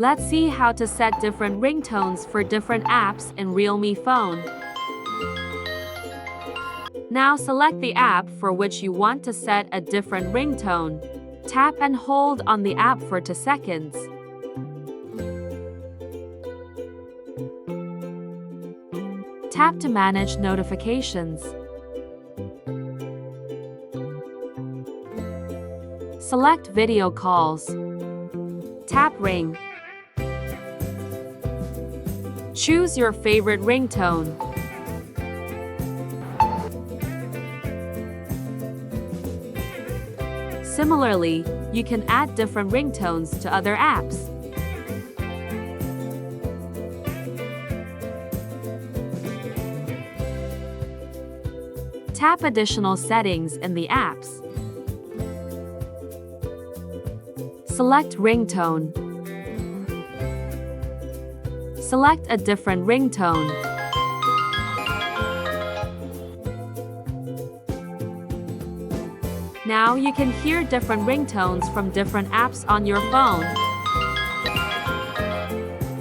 Let's see how to set different ringtones for different apps in Realme phone. Now select the app for which you want to set a different ringtone. Tap and hold on the app for 2 seconds. Tap to manage notifications. Select video calls. Tap ring. Choose your favorite ringtone. Similarly, you can add different ringtones to other apps. Tap additional settings in the apps. Select ringtone. Select a different ringtone. Now you can hear different ringtones from different apps on your phone.